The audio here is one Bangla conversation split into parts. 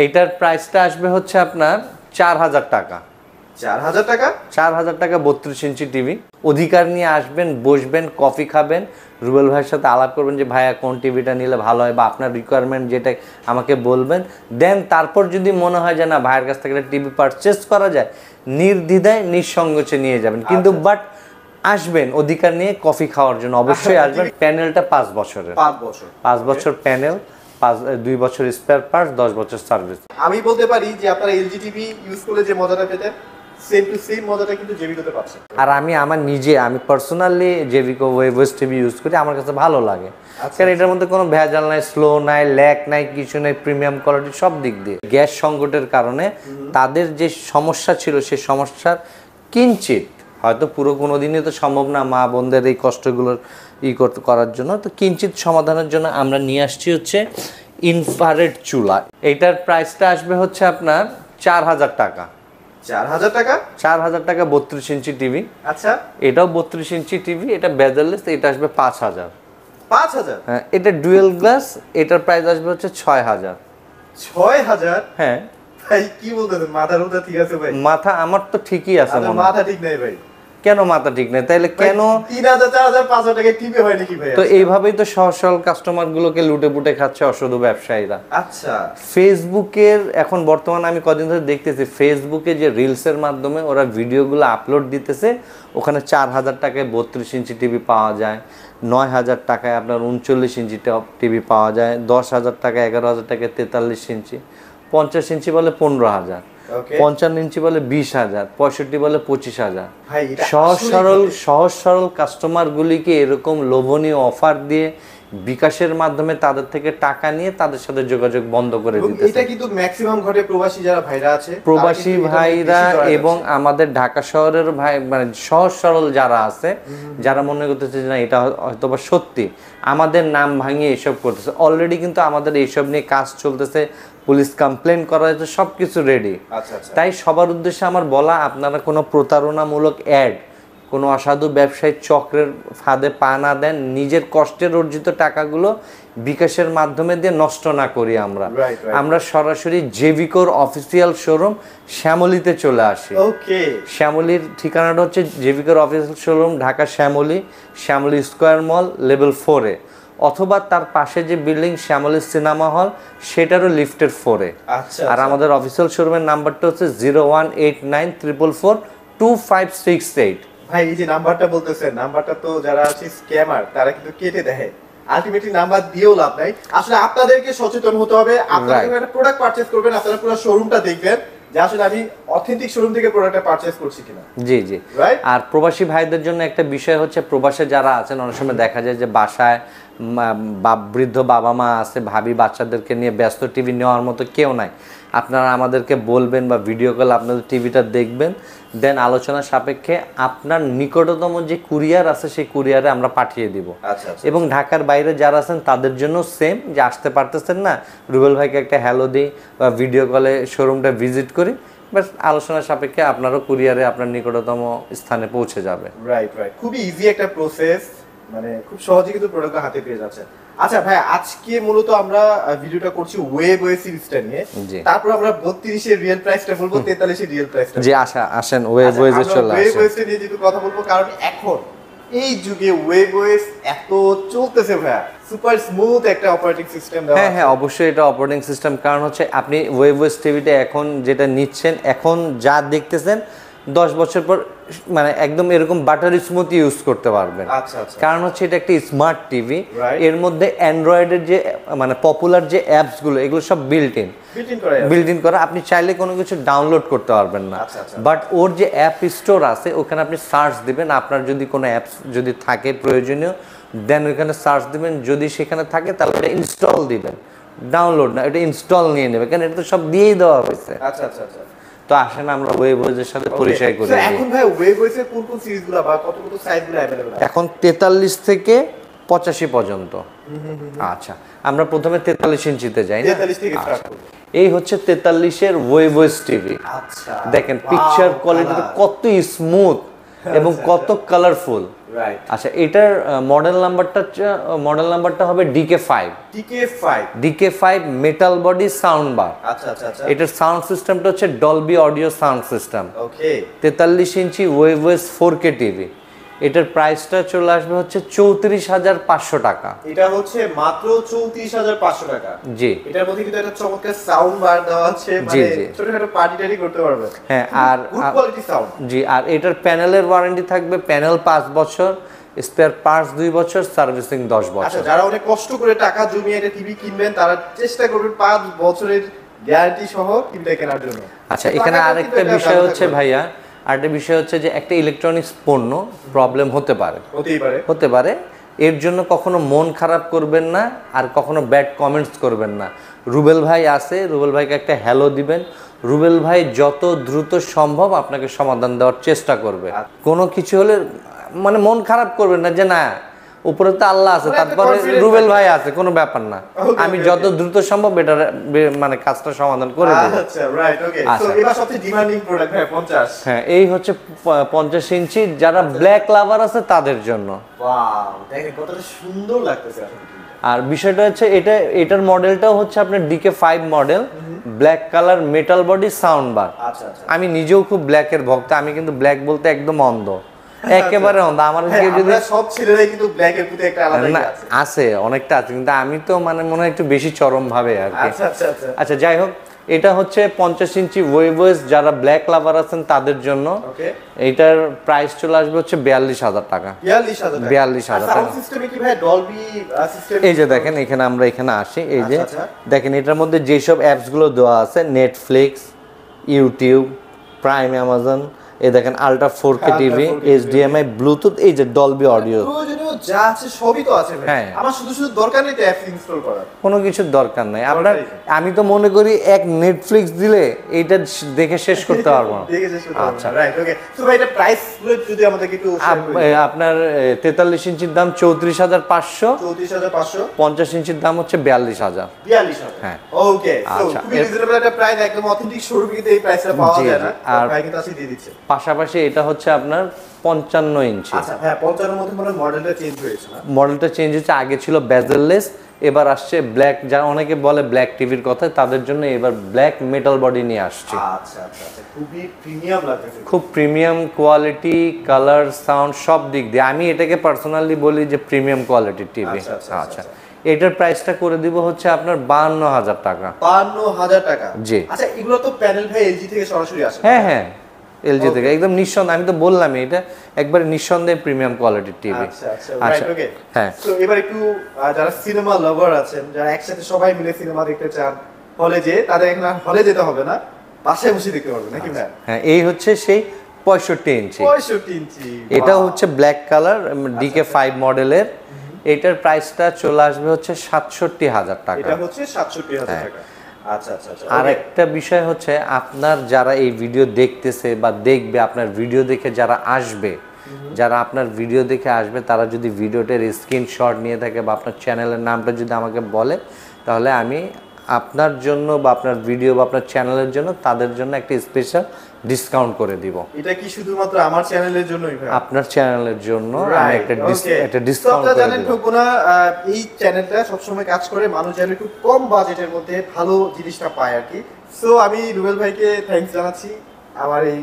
এইটার প্রাইসটা আসবে হচ্ছে আপনার 4000 টাকা। 4000 টাকা? 4000 টাকা 32 ইঞ্চি টিভি। অধিকার নিয়ে আসবেন, বসবেন, কফি খাবেন, রুবেল ভাইয়ের সাথে আলাপ করবেন যে ভাইয়া কোন টিভিটা নিলে ভালো হয় বা আপনার রিকোয়ারমেন্ট যেটা আমাকে বলবেন। দেন তারপর যদি মনে হয় যে না ভাইয়ের কাছ থেকে একটা টিভি পারচেস করা যায়, নির্দ্বিধায় নিঃসংকোচে নিয়ে যাবেন। কিন্তু বাট আসবেন অধিকার নিয়ে কফি খাওয়ার জন্য, অবশ্যই আসবেন। প্যানেলটা 5 বছরের, 5 বছর প্যানেল, 2 বছর স্পেয়ার পার্টস, 10 বছর সার্ভিস। আমি বলতে পারি যে আপনারা এলজি টিভি ইউজ করলে যে মজাটা পেতেন সেম টু সেম মজাটা কিন্তু জেভিকোতে পাচ্ছেন। আর আমি পার্সোনালি জেভিকো ওয়েভস টিভি ইউজ করি, আমার কাছে ভালো লাগে। কারণ এটার মধ্যে কোনো ভেজাল নাই, স্লো নাই, ল্যাগ নাই, কিছু নাই, প্রিমিয়াম কোয়ালিটি সব দিক দিয়ে। গ্যাস সংকটের কারণে তাদের যে সমস্যা ছিল সেই সমস্যার কিঞ্চিত, হয়তো পুরো কোনো দিনই তো সম্ভব না মা বোনদের এই কষ্টগুলোর করার জন্য, তো কিঞ্চিত সমাধানের জন্য আমরা নিয়ে আসছি হচ্ছে ইনফ্রারেড চুলা। এইটার প্রাইসটা আসবে হচ্ছে আপনার 4000 টাকা। 4000 টাকা? 4000 টাকা 32 ইঞ্চি টিভি। আচ্ছা, এটাও 32 ইঞ্চি টিভি, এটা বেজারলেস, এটা আসবে 5000। 5000? হ্যাঁ, এটা ডুয়েল গ্লাস, এটার প্রাইস আসবে হচ্ছে 6000। 6000? হ্যাঁ ভাই কি বলতেছেন, মাথার উঠা ঠিক আছে ভাই? মাথা আমার তো ঠিকই আছে। মাথা ঠিক নাই ভাই। কেন মাথা ঠিক নেই? তাইলে কেন 3000 4000 5000 টাকা টিভি হয় নাকি ভাই? তো এইভাবেই তো সহজ সরল কাস্টমার গুলোকে লুটে পুটে খাচ্ছে অসাধু ব্যবসায়ীরা। আচ্ছা, ফেসবুকের এখন বর্তমানে আমি কদিন ধরে দেখতেছি ফেসবুকে যে রিলসের মাধ্যমে ওরা ভিডিওগুলো আপলোড দিতেছে, ওখানে 4000 টাকায় 32 ইঞ্চি টিভি পাওয়া যায়, 9000 টাকায় আপনার 39 ইঞ্চি টিভি পাওয়া যায়, 10000 টাকায় 11000 টাকায় 43 ইঞ্চি, 50 ইঞ্চি বলে 15000, 55 ইঞ্চি বলে 20000, 65 বলে 25000। সহজ সরল কাস্টমার গুলিকে এরকম লোভনীয় অফার দিয়ে বিকাশের মাধ্যমে তাদের থেকে টাকা নিয়ে তাদের সাথে যোগাযোগ বন্ধ করে দিতেছে। এটা কিন্তু ম্যাক্সিমাম ঘটে প্রবাসী যারা ভাইরা আছে, প্রবাসী ভাইরা এবং আমাদের ঢাকা শহরের ভাই, মানে সহজ সরল যারা আছে, যারা মনে করতেছে না এটা হয়তোবা সত্যি, আমাদের নাম ভাঙিয়ে এসব করতেছে। অলরেডি কিন্তু আমাদের এইসব নিয়ে কাজ চলতেছে, পুলিশ কমপ্লেন করা হয়েছে, সবকিছু রেডি। তাই সবার উদ্দেশ্যে আমার বলা, আপনারা কোনো প্রতারণামূলক অ্যাড, কোনো অসাধু ব্যবসায়িক চক্রের ফাঁদে পা না দেন, নিজের কষ্টের অর্জিত টাকাগুলো বিকাশের মাধ্যমে দিয়ে নষ্ট না করি। আমরা সরাসরি জেভিকোর অফিসিয়াল শোরুম শ্যামলীতে চলে আসি। শ্যামলীর ঠিকানাটা হচ্ছে জেভিকোর official showroom, Dhaka Shyamoli square mall, level 4-এ, অথবা তার পাশে যে বিল্ডিং শ্যামলী সিনেমা হল, সেটারও লিফটের 4-এ। আর আমাদের অফিসিয়াল শোরুমের নাম্বারটা হচ্ছে 01894442568। ভাই এই যে নাম্বারটা বলতেছেন, নাম্বারটা তো যারা আছে স্ক্যামার তারা কিন্তু কেটে দেয়, আলটিমেটলি নাম্বার দিয়েও লাভ নাই। আসলে আপনাদেরকে সচেতন হতে হবে। আপনারা যখন একটা প্রোডাক্ট পারচেজ করবেন, আপনারা পুরো শোরুমটা দেখবেন যে আসলে আমি অথেন্টিক শোরুম থেকে প্রোডাক্টটা পারচেজ করছি কিনা। জি জি। আর প্রবাসী ভাইদের জন্য একটা বিষয় হচ্ছে, প্রবাসে যারা আছেন অনেক সময় দেখা যায় যে বাসায় বৃদ্ধ বাবা মা আছে, ভাবি বাচ্চাদেরকে নিয়ে ব্যস্ত, টিভি নেওয়ার মতো কেউ নাই। আপনারা আমাদেরকে বলবেন বা ভিডিও কল আপনাদের টিভিটা দেখবেন, দেন আলোচনা সাপেক্ষে আপনার নিকটতম যে কুরিয়ার আছে সেই কুরিয়ারে আমরা পাঠিয়ে দিব। এবং ঢাকার বাইরে যারা আছেন তাদের জন্য সেম, যে আসতে পারতেছেন না, রুবেল ভাইকে একটা হ্যালো দিই বা ভিডিও কলে শোরুমটা ভিজিট করি, বাস আলোচনা সাপেক্ষে আপনারও কুরিয়ারে আপনার নিকটতম স্থানে পৌঁছে যাবে। রাইট, খুবই ইজি একটা প্রসেস, মানে খুব সহজে কিন্তু প্রোডাক্টটা হাতে পেয়ে যাচ্ছে। আচ্ছা ভাই, আজকে মূলত আমরা ভিডিওটা করছি ওয়েব সিরিজটা নিয়ে, তারপর আমরা 32 এর রিয়েল প্রাইসটা বলবো, 43 এর রিয়েল প্রাইসটা। জি, আসেন ওয়েব ওয়েসে চলে আসেন। ওয়েব ওয়েসে নিয়ে যেহেতু কথা বলবো, কারণ এখন এই যুগে ওয়েব ওয়েস এত চলতেছে ভাই, সুপার স্মুথ একটা অপারেটিং সিস্টেম দেওয়া। হ্যাঁ, অবশ্যই এটা অপারেটিং সিস্টেম। কারণ হচ্ছে আপনি ওয়েব ওয়েস টিভিটা এখন যেটা নিচ্ছেন, এখন যা দেখতেছেন 10 বছর পর মানে একদম এরকম বাটারি স্মুথ ইউজ করতে পারবেন। কারণ হচ্ছে এটা একটা স্মার্ট টিভি, এর মধ্যে অ্যান্ড্রয়েডের যে মানে পপুলার যে অ্যাপসগুলো, এগুলো সব বিল্ট ইন করা। আপনি চাইলে কোনো কিছু ডাউনলোড করতে পারবেন না, বাট ওর যে অ্যাপ স্টোর আছে ওখানে আপনি সার্চ দিবেন, আপনার যদি কোনো অ্যাপস যদি থাকে প্রয়োজনীয়, দেন ওইখানে সার্চ দিবেন, যদি সেখানে থাকে তাহলে এটা ইনস্টল দিবেন, ডাউনলোড না, এটা ইনস্টল নিয়ে নেবে, কারণ এটা তো সব দিয়েই দেওয়া হয়েছে। তো আসেন আমরা ওয়েব ওয়েজের সাথে পরিচয় করি। এখন ভাই ওয়েব ওয়েসের কোন কোন সিরিজগুলো বা কত কত সাইজগুলো अवेलेबल আছে? এখন 43 থেকে 85 পর্যন্ত। আচ্ছা, আমরা প্রথমে 43 ইঞ্চিতে যাই না? 43 থেকে স্টার্ট করব। এই হচ্ছে 43 এর ওয়েব ওয়েস টিভি। আচ্ছা, দেখেন পিকচার কোয়ালিটি কত স্মুথ, এবং কত কালারফুল। রাইট। আচ্ছা, এটার মডেল নাম্বারটা হবে DK5। DK5 metal body sound bar. আচ্ছা আচ্ছা আচ্ছা। এটার সাউন্ড সিস্টেমটা হচ্ছে ডলবি অডিও সাউন্ড সিস্টেম। ওকে। 43 ইঞ্চি ওয়েভওয়েস 4K টিভি। এটার প্রাইসটা চলে আসবে হচ্ছে 34,500 টাকা। এটা হচ্ছে মাত্র 34,500 টাকা। জি। এটার মধ্যে কিন্তু একটা চমৎকার সাউন্ড বার দেওয়া আছে, মানে ছোটখাটো পার্টি টাটি করতে পারবেন। হ্যাঁ, আর গুড কোয়ালিটি সাউন্ড। জি, আর এটার প্যানেলের ওয়ারেন্টি থাকবে, প্যানেল 5 বছর, স্পেয়ার পার্টস 2 বছর, সার্ভিসিং 10 আচ্ছা, বছর। যারা অনেক কষ্ট করে টাকা জমিয়ে একটা টিভি কিনবেন তারা চেষ্টা করবেন 5 বছরের গ্যারান্টি সহ টিভিটা কেনার জন্য। আচ্ছা, এখানে আরেকটা বিষয় হচ্ছে ভাইয়া, আরেকটা বিষয় হচ্ছে যে একটা ইলেকট্রনিক্স পণ্য প্রবলেম হতে পারে, হতে পারে। এর জন্য কখনো মন খারাপ করবেন না, আর কখনো ব্যাড কমেন্টস করবেন না। রুবেল ভাই আছে, রুবেল ভাইকে একটা হ্যালো দিবেন। রুবেল ভাই যত দ্রুত সম্ভব আপনাকে সমাধান দেওয়ার চেষ্টা করবে। কোনো কিছু হলে মানে মন খারাপ করবেন না যে না, উপরে তো আল্লাহ আছে, তারপরে রুবেল ভাই আছে, কোনো ব্যাপার না, আমি যত দ্রুত সম্ভব এটা মানে কাজটা সমাধান করে দেব। আচ্ছা, রাইট, ওকে। সো এবার সবচেয়ে ডিমান্ডিং প্রোডাক্ট ভাই 50। হ্যাঁ, এই হচ্ছে 50 ইঞ্চি, যারা ব্ল্যাক লাভার আছে তাদের জন্য। ওয়াও, দেখেন কতটা সুন্দর লাগতেছে আসলে। আর বিষয়টা হচ্ছে এটার মডেলটাও হচ্ছে আপনার DK5 model, black colour metal body sound bar. আচ্ছা আচ্ছা। আমি নিজেও খুব ব্ল্যাকের ভক্ত, আমি কিন্তু ব্ল্যাক বলতে একদম অন্ধ, একেবারে অন্ধ। আমার যদি সব ছেলেরাই কিন্তু ব্ল্যাকের প্রতি একটা আলাদা ইয়ে আছে। আছে, অনেকটা আছে, কিন্তু আমি তো মানে মনে হয় একটু বেশি চরম ভাবে আর কি। আচ্ছা আচ্ছা আচ্ছা। আচ্ছা, যাই হোক, এটা হচ্ছে 50 ইঞ্চি ওয়েভওয়েস, যারা ব্ল্যাক লাভার আছেন তাদের জন্য। ওকে। এটার প্রাইস চলে আসবে হচ্ছে 42,000 টাকা। 42,000 টাকা। সাউন্ড সিস্টেমে কি ভাই ডলবি সিস্টেম? এই যে দেখেন, আমরা এখানে আসি, এই যে আচ্ছা, দেখেন এটার মধ্যে যেসব অ্যাপস গুলো দেওয়া আছে, নেটফ্লিক্স, ইউটিউব, প্রাইম, অ্যামাজন, এই দেখেন ultra 4K TV, HDMI, Bluetooth, এই যে ডলবি অডিও, প্রয়োজনীয় যা আছে সবই তো আছে ভাই। হ্যাঁ। আমার শুধু দরকার নেই অ্যাপস ইনস্টল করার, কোনো কিছুর দরকার নাই আপনার। আমি তো মনে করি এক নেটফ্লিক্স দিলে এইটা দেখে শেষ করতে পারবো না। আচ্ছা, রাইট, ওকে। তো ভাই এটা প্রাইস যদি আমাদেরকে একটু আপনার 43 ইঞ্চির দাম 34,500, 34,500, 50 ইঞ্চির দাম হচ্ছে 42,000। 42,000। হ্যাঁ, ওকে। সো খুবই রিজনেবল একটা প্রাইস, একদম অথেন্টিক শোরুমে কিন্তু এই প্রাইসটা পাওয়া যায় না, আর ভাই কিন্তু আসি দিয়ে দিচ্ছে। পাশাপাশি এটা হচ্ছে আপনার 55 ইঞ্চি। আচ্ছা, হ্যাঁ, 55 এর মধ্যে মানে মডেলটা চেঞ্জ হয়েছে না? মডেলটা চেঞ্জ হচ্ছে, আগে ছিল বেজেললেস, এবার আসছে ব্ল্যাক, যারা অনেকে বলে ব্ল্যাক টিভির কথা, তাদের জন্য এবার ব্ল্যাক মেটাল বডি নিয়ে আসছে। আচ্ছা আচ্ছা আচ্ছা, খুবই প্রিমিয়াম লাগতেছে, খুব প্রিমিয়াম কোয়ালিটি, কালার, সাউন্ড সব দিক দিয়ে আমি এটাকে পার্সোনালি বলি যে প্রিমিয়াম কোয়ালিটির টিভি। আচ্ছা, এটার প্রাইসটা করে দিব হচ্ছে আপনার 52,000 টাকা। 52,000 টাকা? জি। আচ্ছা, এগুলো তো প্যানেল ভাই এলজি থেকে সরাসরি আসে? হ্যাঁ হ্যাঁ, এলজি থেকে একদম নিঃসন্দেহে, আমি তো বললাম এটা একবারে নিঃসন্দেহে প্রিমিয়াম কোয়ালিটির টিভি। আচ্ছা আচ্ছা, রাইট, ওকে। হ্যাঁ, তো এবার একটু যারা সিনেমা লাভার আছেন, যারা একসাথে সবাই মিলে সিনেমা দেখতে চান হলে, যে তাদের এখন হলে যেতে হবে না, বাসায় বসে দেখতে পারবেন নাকি ভাই? হ্যাঁ, এই হচ্ছে সেই 65 ইঞ্চি। 65 ইঞ্চি, এটা হচ্ছে ব্ল্যাক কালার DK5 মডেলের। এটার প্রাইসটা চলে আসবে হচ্ছে 67,000 টাকা। এটা হচ্ছে 67,000 টাকা। আচ্ছা আচ্ছা আচ্ছা। আর একটা বিষয় হচ্ছে, আপনার যারা এই ভিডিও দেখতেছে বা দেখবে, আপনার ভিডিও দেখে যারা আসবে, যারা আপনার ভিডিও দেখে আসবে, তারা যদি ভিডিওটার স্ক্রিনশট নিয়ে থাকে বা আপনার চ্যানেলের নামটা যদি আমাকে বলে, তাহলে আমি আপনার জন্য বা আপনার ভিডিও বা আপনার চ্যানেলের জন্য তাদের জন্য একটা স্পেশাল ডিসকাউন্ট করে দিব। এটা কি শুধুমাত্র আমার চ্যানেলের জন্যই ভাই? আপনার চ্যানেলের জন্য আমি একটা ডিসকাউন্ট করে জানেন দিব। ঠকুনা, এই চ্যানেলটা সবসময় কাজ করে মানুষ যেন একটু কম বাজেটের মধ্যে ভালো জিনিসটা পায় আর কি। সো আমি রুবেল ভাইকে থ্যাঙ্কস জানাচ্ছি আমার এই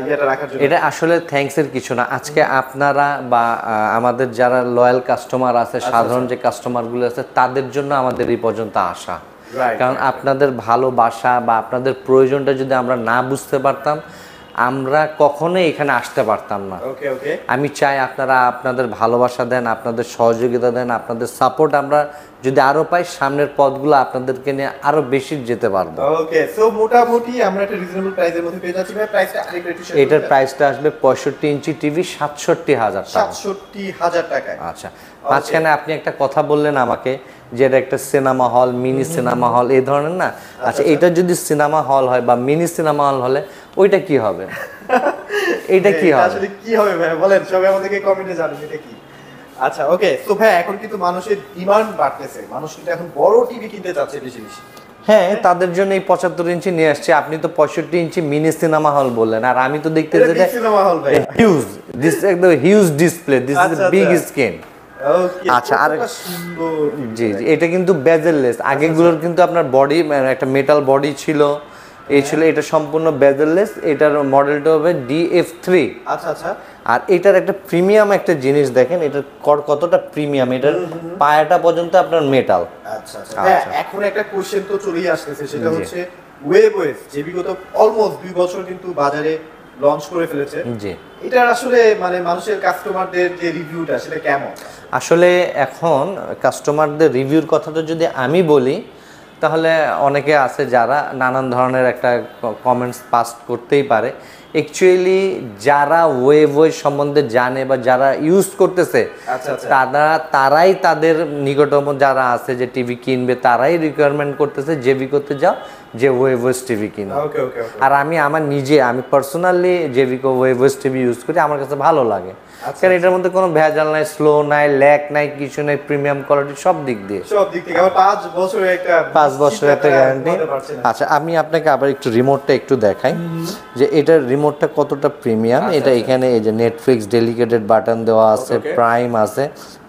ইয়েটা রাখার জন্য। এটা আসলে থ্যাঙ্কস এর কিছু না। আজকে আপনারা বা আমাদের যারা লয়াল কাস্টমার আছে, সাধারণ যে কাস্টমারগুলো আছে, তাদের জন্য আমাদের এই পর্যন্ত আসা। কারণ আপনাদের ভালোবাসা বা আপনাদের প্রয়োজনটা যদি আমরা না বুঝতে পারতাম, আমরা কখনোই এখানে আসতে পারতাম না। ওকে ওকে। আমি চাই আপনারা আপনাদের ভালোবাসা দেন, আপনাদের সহযোগিতা দেন, আপনাদের সাপোর্ট আমরা যদি আরো পাই, সামনের পথগুলো আপনাদেরকে নিয়ে আরো বেশি যেতে পারবো। ওকে, সো মোটামুটি আমরা একটা রিজনেবল প্রাইসের মধ্যে পেয়ে যাচ্ছি ভাই। প্রাইসটা আরেকটু একটু শেয়ার করুন। এটার প্রাইসটা আসবে 65 ইঞ্চি টিভি 67,000 টাকা। 67,000 টাকায়। আচ্ছা, মাঝখানে আপনি একটা কথা বললেন আমাকে যে এটা একটা cinema hall, mini cinema hall এই ধরনের না। আচ্ছা, এটা যদি সিনেমা হল হয় বা মিনি সিনেমা হল হলে ওইটা কি হবে? এটা কি হবে? আসলে কি হবে ভাই বলেন, সবাই আমাদেরকে কমেন্টে জানান এটা কি। আচ্ছা, ওকে। সো ভাই, এখন কিন্তু মানুষের ডিমান্ড বাড়তেছে, মানুষ কিন্তু এখন বড় টিভি কিনতে চাচ্ছে বেশি বেশি। হ্যাঁ, তাদের জন্য এই 75 ইঞ্চি নিয়ে আসছে। আপনি তো 65 ইঞ্চি মিনি সিনেমা হল বললেন, আর আমি তো দেখতে এটা big cinema hall ভাই। হিউজ, দিস একদম হিউজ ডিসপ্লে, দিস ইজ আচ্ছা, বিগ আচ্ছা। স্ক্রিন। ওকে, আচ্ছা, আর কতটা সুন্দর জি জি, এটা কিন্তু বেজেললেস। আগেগুলোর কিন্তু আপনার বডি একটা মেটাল বডি ছিল, এই ছিল, এটা সম্পূর্ণ বেজেললেস। এটার মডেলটা হবে DF3। আচ্ছা আচ্ছা। আর এটার একটা প্রিমিয়াম একটা জিনিস দেখেন, এটার কতটা প্রিমিয়াম, এটার পায়াটা পর্যন্ত আপনার মেটাল। আচ্ছা আচ্ছা। হ্যাঁ, এখন একটা কোশ্চেন তো চলেই আসতেছে, সেটা হচ্ছে ওয়েভ যে বিগত অলমোস্ট 2 বছর কিন্তু বাজারে লঞ্চ করে ফেলেছে। জি, এটার আসলে মানে মানুষের কাস্টমারদের যে রিভিউটা সেটা কেমন? আসলে এখন কাস্টমারদের রিভিউর কথাটা যদি আমি বলি, তাহলে অনেকে আছে যারা নানান ধরনের একটা কমেন্টস পাস করতেই পারে। অ্যাকচুয়ালি যারা ওয়েভ সম্বন্ধে জানে বা যারা ইউজ করতেছে, আচ্ছা আচ্ছা। তারাই তাদের নিকটতম যারা আছে যে টিভি কিনবে, তারাই রিকোয়ারমেন্ট করতেছে জেবি করতে যাও, যে ওয়েভস টিভি কিনো। ওকে ওকে ওকে। আর আমি আমি পার্সোনালি জেভিকো ওয়েভস টিভি ইউজ করি, আমার কাছে ভালো লাগে। কারণ এটার মধ্যে কোনো ভেজাল নাই, স্লো নাই, ল্যাগ নাই, কিছু নাই, প্রিমিয়াম কোয়ালিটি সব দিক দিয়ে। সব দিক থেকে আবার 5 বছরের একটা 5 বছরের একটা গ্যারান্টি। বলতে পারছি না। আচ্ছা, আমি আপনাকে আবার একটু রিমোটটা একটু দেখাই যে এটার রিমোটটা কতটা প্রিমিয়াম। এটা এখানে এই যে নেটফ্লিক্স ডেডিকেটেড বাটন দেওয়া আছে, Okay. প্রাইম আছে,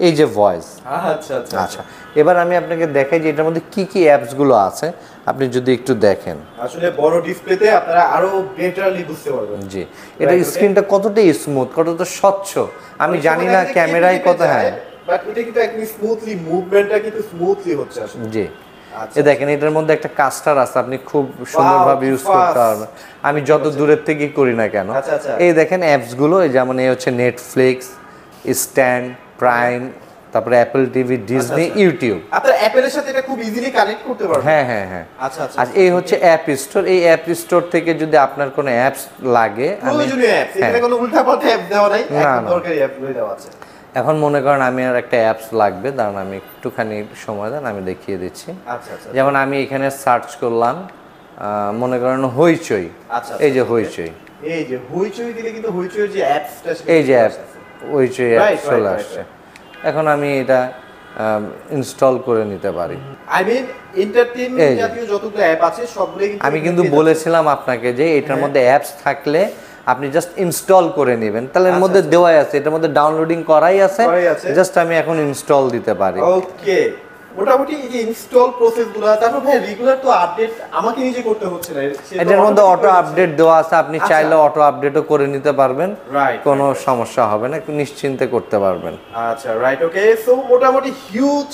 এই যে ভয়েস। আচ্ছা আচ্ছা। আচ্ছা, এবার আমি আপনাকে দেখাই যে এটার মধ্যে কি কি অ্যাপস গুলো আছে, আপনি যদি একটু দেখেন। আসলে বড় ডিসপ্লেতে আপনারা আরো বেটারলি বুঝতে পারবেন। জি, এটা স্ক্রিনটা কতটা স্মুথ, কতটা স্বচ্ছ, আমি জানি না ক্যামেরায় কত। হ্যাঁ, বাট এটা কিন্তু একদম স্মুথলি, মুভমেন্টটা কিন্তু স্মুথলি হচ্ছে আসলে। জি, আচ্ছা। এ দেখেন এটার মধ্যে একটা কাস্টার আছে, আপনি খুব সুন্দরভাবে ইউজ করতে পারবেন, আমি যত দূরের থেকে করি না কেন। আচ্ছা, আচ্ছা। এই দেখেন অ্যাপস গুলো, এই যেমন এই হচ্ছে নেটফ্লিক্স, স্ট্যান্ড, প্রাইম, তারপরে অ্যাপল টিভি, ডিজনি, ইউটিউব। আপনারা অ্যাপেলের সাথে এটা খুব ইজিলি কানেক্ট করতে পারবেন। হ্যাঁ হ্যাঁ হ্যাঁ। আচ্ছা আচ্ছা। আর এই হচ্ছে অ্যাপ স্টোর। এই অ্যাপ স্টোর থেকে যদি আপনার কোনো অ্যাপস লাগে, প্রয়োজনীয় অ্যাপ, এখানে কোনো উল্টাপাল্টা অ্যাপ দেওয়া নাই, না, একদম না। দরকারি অ্যাপগুলোই দেওয়া আছে। এখন মনে করেন আমি আর একটা অ্যাপস লাগবে, দাঁড়ান আমি একটুখানি সময় দেন, আমি দেখিয়ে দিচ্ছি। আচ্ছা আচ্ছা। যেমন আমি এখানে সার্চ করলাম, মনে করেন হইচই, আচ্ছা, এই যে আচ্ছা, হইচই, এই যে হইচই দিলে কিন্তু হইচইয়ের যে অ্যাপসটা এই যে অ্যাপ হইচই অ্যাপ Right, চলে right, আসছে। এখন আমি এটা ইনস্টল করে নিতে পারি। আই মিন এই এন্টারটেইনমেন্ট যে। জাতীয় যতগুলো অ্যাপ আছে সবগুলোই কিন্তু আমি কিন্তু বলেছিলাম আপনাকে যে এটার মধ্যে অ্যাপস থাকলে আপনি জাস্ট ইনস্টল করে নেবেন, তাহলে এর মধ্যে দেওয়াই আছে, এটার মধ্যে ডাউনলোডিং করাই আছে, জাস্ট আমি এখন ইনস্টল দিতে পারি। ওকে। মোটামুটি এই যে ইনস্টল প্রসেসগুলো, তারপর ভাই রেগুলার তো আপডেট আমাকে নিজে করতে হচ্ছে না, সে তো এটার মধ্যে automatic অটো করে আপডেট দেওয়া আছে, আপনি আচ্ছা। চাইলে অটো আপডেটও করে নিতে পারবেন, Right, কোনো সমস্যা হবে না, একটু নিশ্চিন্তে করতে পারবেন। আচ্ছা, রাইট, ওকে। সো মোটামুটি হিউজ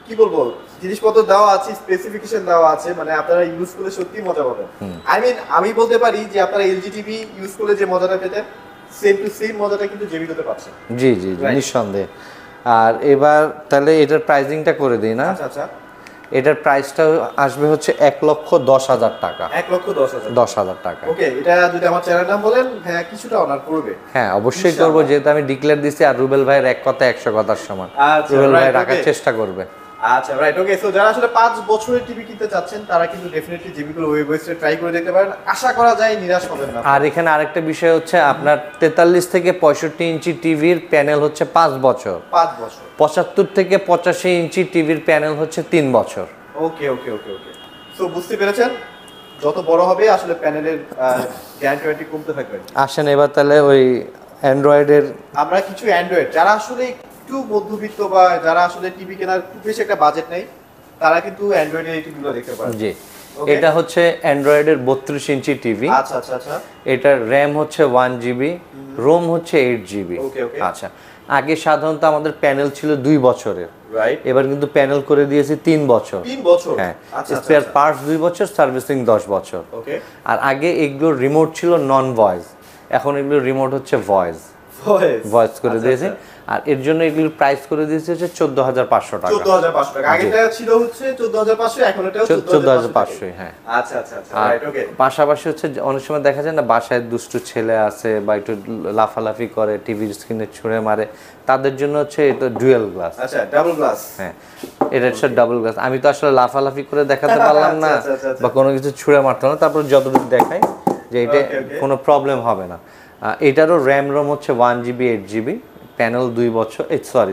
কি বলবো জিনিসপত্র দেওয়া আছে, স্পেসিফিকেশন দেওয়া আছে, মানে আপনারা ইউজ করলে সত্যি মজা পাবেন। আই মিন আমি বলতে পারি যে আপনারা এলজি টিভি ইউজ করলে যে মজাটা পেতেন, সেম টু সেম মজাটা কিন্তু জেবিতে পাচ্ছেন। জি জি জি, Right. নিঃসন্দেহে। আর এবার তাহলে এটার প্রাইসিংটা করে দিই না। আচ্ছা আচ্ছা। এটার প্রাইসটা আসবে হচ্ছে 1,10,000 টাকা। 1,10,000। 10,000 টাকা। ওকে, এটা যদি আমার চ্যানেল নাম বলেন, হ্যাঁ কিছুটা অনার করবে। হ্যাঁ, অবশ্যই করবো, যেহেতু আমি ডিক্লেয়ার দিছি, আর রুবেল ভাইয়ের এক কথা 100 কথার সমান। আচ্ছা, রুবেল ভাই right, রাখার okay. চেষ্টা করবে। আচ্ছা, রাইট, ওকে। সো যারা আসলে 5 বছরের টিভি কিনতে চাচ্ছেন তারা কিন্তু ডেফিনেটলি জেবিগুলো ওয়েবসাইটে ট্রাই করে দেখতে পারেন, আশা করা যায় নিরাশ হবেন না। আর এখানে আরেকটা বিষয় হচ্ছে, আপনার 43 থেকে 65 ইঞ্চি টিভির প্যানেল হচ্ছে 5 বছর, 5 বছর। 75 থেকে 85 ইঞ্চি টিভির প্যানেল হচ্ছে 3 বছর। ওকে ওকে ওকে ওকে। সো বুঝতে পেরেছেন, যত বড় হবে আসলে প্যানেলের গ্যারান্টি কমতে থাকবে। আসেন এবার তাহলে ওই অ্যান্ড্রয়েডের, আমরা কিছু অ্যান্ড্রয়েড যারা আসলে একটু মধ্যবিত্ত বা যারা আসলে টিভি কেনার খুব বেশি একটা বাজেট নেই, তারা কিন্তু অ্যান্ড্রয়েডের এই টিভিগুলো দেখতে পারেন। জি, Okay. এটা হচ্ছে অ্যান্ড্রয়েডের 32 ইঞ্চি টিভি। আচ্ছা আচ্ছা আচ্ছা। এটার র্যাম হচ্ছে 1 জিবি, রোম হচ্ছে 8 জিবি। Okay, okay. আচ্ছা, আগে সাধারণত আমাদের প্যানেল ছিল 2 বছরের, রাইট। এবার কিন্তু প্যানেল করে দিয়েছি 3 বছর। 3 বছর। হ্যাঁ, আচ্ছা স্পেয়ার পার্টস 2 বছর, সার্ভিসিং 10 বছর। ওকে। আর আগে এগুলোর রিমোট ছিল নন ভয়েস, এখন এগুলোর রিমোট হচ্ছে ভয়েস ভয়েস করে দিয়েছে। আর এর জন্য এগুলোর প্রাইস করে দিয়েছে হচ্ছে 14,500 টাকা। 14,500 টাকা। আগেটা ছিল হচ্ছে 14,500, এখন এটা 14,500, হ্যাঁ। আচ্ছা আচ্ছা আচ্ছা, আর রাইট, ওকে। পাশাপাশি হচ্ছে অনেক সময় দেখা যায় না, বাসায় দুষ্টু ছেলে আছে বা একটু লাফালাফি করে, টিভির স্ক্রিনে ছুঁড়ে মারে, তাদের জন্য হচ্ছে এটা ডুয়েল গ্লাস। আচ্ছা, ডাবল গ্লাস। হ্যাঁ, এটা হচ্ছে ডাবল গ্লাস। আমি তো আসলে লাফালাফি করে দেখাতে পারলাম না, আচ্ছা, আচ্ছা, আচ্ছা। বা কোনো কিছু ছুঁড়ে মারতে না, তারপর যতটুকু দেখাই যে এটা Okay, okay. কোনো প্রবলেম হবে না। এটারও র্যাম রোম হচ্ছে 1 জিবি 8 জিবি, প্যানেল 2 বছর,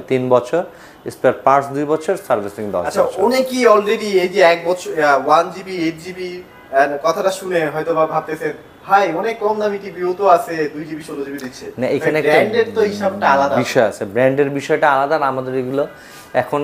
3 বছর, স্পেয়ার পার্টস 2 বছর, সার্ভিসিং 10 আচ্ছা বছর। অনেকেই অলরেডি এই যে 1 বছর 1 জিবি 8 জিবি কথাটা শুনে হয়তো বা ভাবতেছেন ভাই অনেক কম দামি টিভিও তো আছে 2 জিবি 16 জিবি দিচ্ছে না এখানে একটা ব্র্যান্ডের তো হিসাবটা আলাদা বিষয় আছে, ব্র্যান্ডের বিষয়টা আলাদা। আর আমাদের এগুলো এখন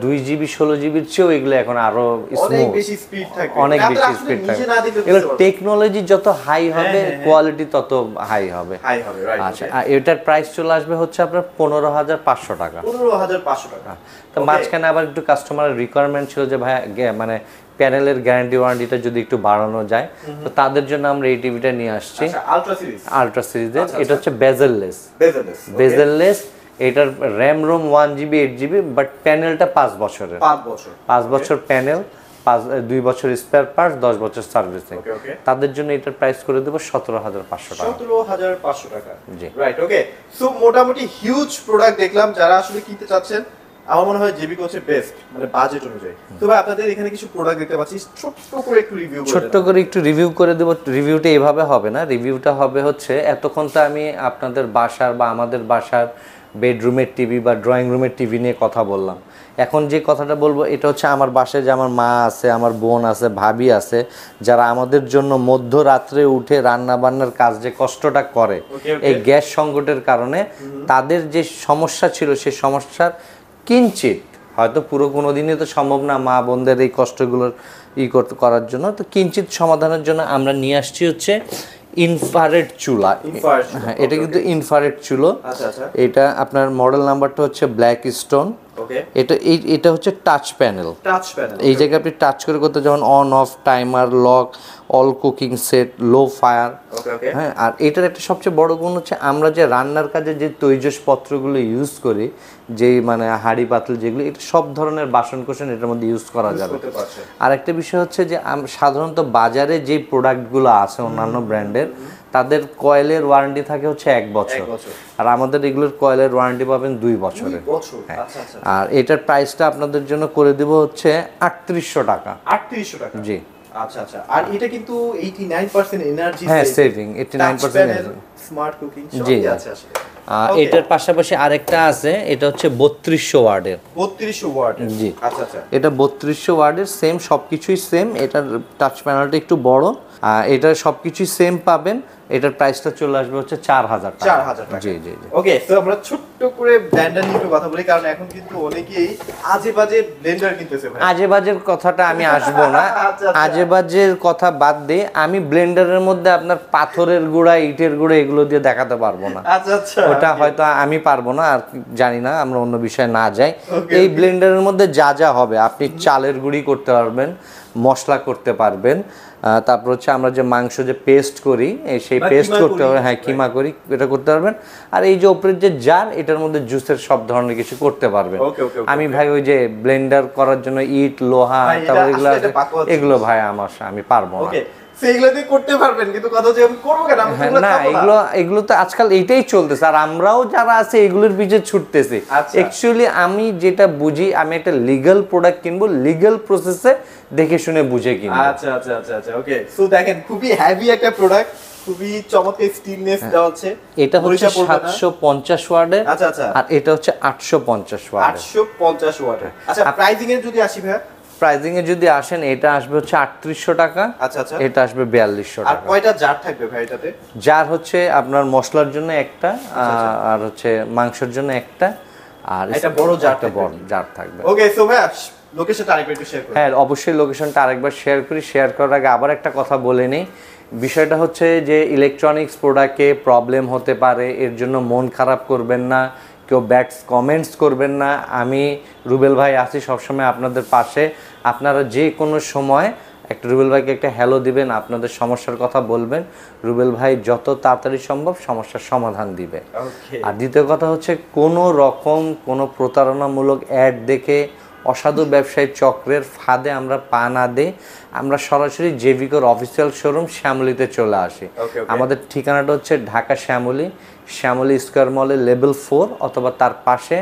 2 জিবি 16 জিবির চেয়েও এগুলো এখন আরো অনেক স্মুথ, বেশি স্পিড থাকে, অনেক আপনারা বেশি আসলে স্পিড নিজে থাকে। না দেখলে বুঝতে এগুলো পারবেন। টেকনোলজি যত হাই হবে কোয়ালিটি তত হাই হবে। হাই হবে, রাইট। আচ্ছা আর এটার প্রাইস চলে আসবে হচ্ছে আপনার 15,500 টাকা। 15,500 টাকা। তো মাঝখানে আবার একটু কাস্টমারের রিকোয়ারমেন্ট ছিল যে ভাই মানে প্যানেলের গ্যারান্টি ওয়ারেন্টিটা যদি একটু বাড়ানো যায়, তো তাদের জন্য আমরা এই টিভিটা নিয়ে আসছি আচ্ছা আলট্রা সিরিজ, আলট্রা সিরিজের। এটা হচ্ছে বেজেললেস, বেজেললেস, বেজেললেস। এটার RAM ROM 1 GB 8 GB, but প্যানেলটা 5 বছরের, 5 বছর 5 বছর প্যানেল, 2 বছর স্পেয়ার পার্টস, 10 বছর সার্ভিসিং। ওকে ওকে। তাদের জন্য এটার প্রাইস করে দেবো 17,500 টাকা। 17,500 টাকা, জি। Right okay. সো মোটামুটি হিউজ প্রোডাক্ট দেখলাম, যারা আসলে কিনতে চাচ্ছেন আমার মনে হয় জেবিকো হচ্ছে বেস্ট, মানে বাজেট অনুযায়ী। তো ভাই আপনাদের এখানে কিছু প্রোডাক্ট দেখতে পাচ্ছি, ছোট্ট করে একটু রিভিউ করে ছোট্ট করে একটু রিভিউ করে দেবো। রিভিউটা এভাবে হবে না, রিভিউটা হবে হচ্ছে এতক্ষণ তো আমি আপনাদের বাসার বা আমাদের বাসার বেডরুমের টিভি বা ড্রয়িং রুমের টিভি নিয়ে কথা বললাম। এখন যে কথাটা বলবো এটা হচ্ছে আমার বাসায় যে আমার মা আছে, আমার বোন আছে, ভাবি আছে, যারা আমাদের জন্য মধ্যরাত্রে উঠে রান্না বান্নার কাজ যে কষ্টটা করে এই গ্যাস সংকটের কারণে, তাদের যে সমস্যা ছিল সেই সমস্যার কিঞ্চিত, হয়তো পুরো কোনো দিনই তো সম্ভব না মা বোনদের এই কষ্টগুলোর করার জন্য, তো কিঞ্চিত সমাধানের জন্য আমরা নিয়ে আসছি হচ্ছে ইনফ্রারেড চুলা। হ্যাঁ এটা কিন্তু ইনফ্রারেড চুলো। আচ্ছা আচ্ছা। এটা আপনার মডেল নাম্বারটা হচ্ছে ব্ল্যাক স্টোন। ওকে। এটা হচ্ছে টাচ প্যানেল। টাচ প্যানেল, এই জায়গায় আপনি টাচ করে করতে, যেমন on off, timer, lock, all cooking set, low fire. Okay okay. হ্যাঁ আর এটার একটা সবচেয়ে বড় গুণ হচ্ছে আমরা যে রান্নার কাজে যে তৈজসপত্রগুলো ইউজ করি, যেই মানে হাঁড়ি পাতিল যেগুলো, এটা সব ধরনের বাসন কোসন এটার মধ্যে ইউজ করা যাবে। আর একটা বিষয় হচ্ছে যে সাধারণত বাজারে যে প্রোডাক্টগুলো আছে অন্যান্য ব্র্যান্ডের, তাদের কয়েলের ওয়ারেন্টি থাকে হচ্ছে 1 বছর, আর আমাদের এগুলোর কয়েলের ওয়ারেন্টি পাবেন 2 বছরের। আর এটার প্রাইসটা আপনাদের জন্য করে দিব হচ্ছে 3800 টাকা। 3800 টাকা, জি। আচ্ছা আচ্ছা। আর এটা কিন্তু 89% এনার্জি সেভিং, 89% স্মার্ট কুকিং জি সবই আছে আসলে। এটার পাশাপাশি আরেকটা আছে, এটা হচ্ছে 3200 ওয়াটের। 3200 ওয়াট, জি। আচ্ছা আচ্ছা। এটা 3200 ওয়াটের, সেম সবকিছুই সেম। এটার টাচ প্যানেলটা একটু বড়, এটার সবকিছুই সেম পাবেন। এটার প্রাইসটা চলে আসবে হচ্ছে 4000 টাকা। 4000 টাকা, জি জি জি। ওকে। সো আমরা ছোট্ট করে ব্লেন্ডার নিয়ে একটু কথা বলি, কারণ এখন কিন্তু অনেকেই আজে বাজে ব্লেন্ডার কিনতেছে ভাই। আজে বাজের কথাটা আমি আসবো না। আজে বাজের কথা বাদ দিয়ে আমি ব্লেন্ডারের মধ্যে আপনার পাথরের গুঁড়া, ইটের গুঁড়া এগুলো দিয়ে দেখাতে পারবো না। আচ্ছা আচ্ছা। ওটা হয়তো আমি পারবো না, আর জানি না, আমরা অন্য বিষয়ে না যাই। এই ব্লেন্ডারের মধ্যে যা যা হবে, আপনি চালের গুঁড়ি করতে পারবেন, মশলা করতে পারবেন, তারপর হচ্ছে আমরা যে মাংস যে পেস্ট করি সেই পেস্ট করতে পারবেন, হ্যাঁ কিমা করি, এটা করতে পারবেন। আর এই যে উপরের যে জার, এটার মধ্যে জুসের সব ধরনের কিছু করতে পারবেন। আমি ভাই ওই যে ব্লেন্ডার করার জন্য ইট, লোহা, তারপর এগুলো আছে, এগুলো ভাই আমি পারবো না। সেইগুলো দিয়ে করতে পারবেন, কিন্তু কথা হচ্ছে আমি করব কেন? আমি হ্যাঁ না, এগুলো তো আজকাল এইটাই চলতেছে, আর আমরাও যারা আছে এগুলোর পিছে ছুটতেছি। অ্যাকচুয়ালি আমি যেটা বুঝি, আমি একটা লিগ্যাল প্রোডাক্ট কিনবো, লিগ্যাল প্রসেসে দেখে শুনে বুঝে কিনবো। আচ্ছা আচ্ছা আচ্ছা আচ্ছা, ওকে। সো দেখেন খুবই হেভি একটা প্রোডাক্ট, খুবই চমৎকার স্টিলনেস দেওয়া হচ্ছে। এটা হচ্ছে 750 ওয়াটের। আচ্ছা আচ্ছা। আর এটা হচ্ছে 850 ওয়াটের। 850 ওয়াটের। আচ্ছা প্রাইসিং এর যদি আসি ভাই, প্রাইসিং এ যদি আসেন, এটা আসবে হচ্ছে 3800 টাকা। আচ্ছা আচ্ছা। এটা আসবে 4200 টাকা। আর কয়টা জার থাকবে ভাই এটাতে? জার হচ্ছে আপনার মশলার জন্য একটা, আর হচ্ছে মাংসের জন্য একটা, আর একটা বড় জার থাকবে। ওকে। সো ভাই লোকেশনটা আরেকবার একটু শেয়ার করুন। হ্যাঁ অবশ্যই লোকেশনটা আরেকবার শেয়ার করি। শেয়ার করার আগে আবার একটা কথা বলে নেই, বিষয়টা হচ্ছে যে ইলেকট্রনিক্স প্রোডাক্টে প্রবলেম হতে পারে, এর জন্য মন খারাপ করবেন না, কেউ ব্যাড কমেন্টস করবেন না। আমি রুবেল ভাই আছি সবসময় আপনাদের পাশে। আপনারা যে কোনো সময় একটা রুবেল ভাইকে একটা হ্যালো দিবেন, আপনাদের সমস্যার কথা বলবেন, রুবেল ভাই যত তাড়াতাড়ি সম্ভব সমস্যার সমাধান দিবে। আর দ্বিতীয় কথা হচ্ছে কোনো রকম কোনো প্রতারণামূলক অ্যাড দেখে, অসাধু ব্যবসায়ী চক্রের ফাঁদে আমরা পা না দিই, আমরা সরাসরি জেভিকোর অফিসিয়াল শোরুম শ্যামলীতে চলে আসি। আমাদের ঠিকানাটা হচ্ছে ঢাকা শ্যামলী স্কয়ার মলের লেভেল 4, অথবা তার পাশে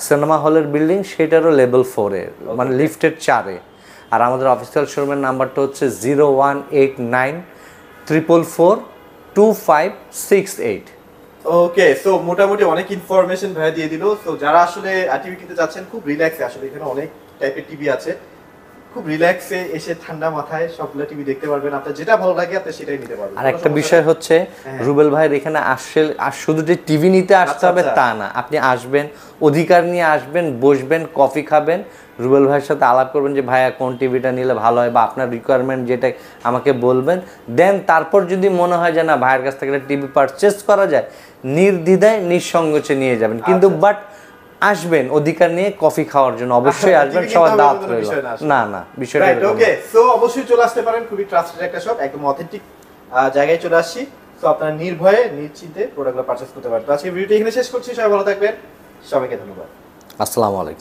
সিনেমা হলের বিল্ডিং, সেটারও লেভেল 4-এ, মানে লিফটের 4-এ। আর আমাদের অফিসিয়াল শোরুমের নাম্বারটা হচ্ছে 0189 444 2568। ওকে, সো মোটামুটি অনেক ইনফরমেশন ভাইয়া দিয়ে দিল। সো যারা আসলে টিভি কিনতে যাচ্ছেন খুব রিল্যাক্সে, আসলে এখানে অনেক টাইপের টিভি আছে, খুব রিল্যাক্সে এসে ঠান্ডা মাথায় সবগুলো টিভি দেখতে পারবেন, আপনার যেটা ভালো লাগে আপনি সেটাই নিতে পারবেন। আর একটা বিষয় হচ্ছে রুবেল ভাইয়ের এখানে আসলে আর শুধু যে টিভি নিতে আসতে হবে তা না, আপনি আসবেন, অধিকার নিয়ে আসবেন, বসবেন, কফি খাবেন, রুবেল ভাইয়ের সাথে আলাপ করবেন যে ভাইয়া কোন টিভিটা নিলে ভালো হয় বা আপনার রিকোয়ারমেন্ট যেটা আমাকে বলবেন, দেন তারপর যদি মনে হয় যে না ভাইয়ের কাছ থেকে একটা টিভি পারচেস করা যায়, নির্দ্বিধায় নিঃসংকোচে নিয়ে যাবেন। কিন্তু বাট আসবেন অধিকার নিয়ে কফি খাওয়ার জন্য, অবশ্যই আসবেন, সবার দাওয়াত রইল। না বিষয়টা রাইট, ওকে। সো অবশ্যই চলে আসতে পারেন, খুবই ট্রাস্টেড একটা শপ, একদম অথেন্টিক জায়গায় চলে আসছি। সো আপনারা নির্ভয়ে নিশ্চিন্তে প্রোডাক্টগুলো পারচেজ করতে পারেন। তো আজকে ভিডিওটি এখানে শেষ করছি, সবাই ভালো থাকবেন, সবাইকে ধন্যবাদ, আসসালামু আলাইকুম।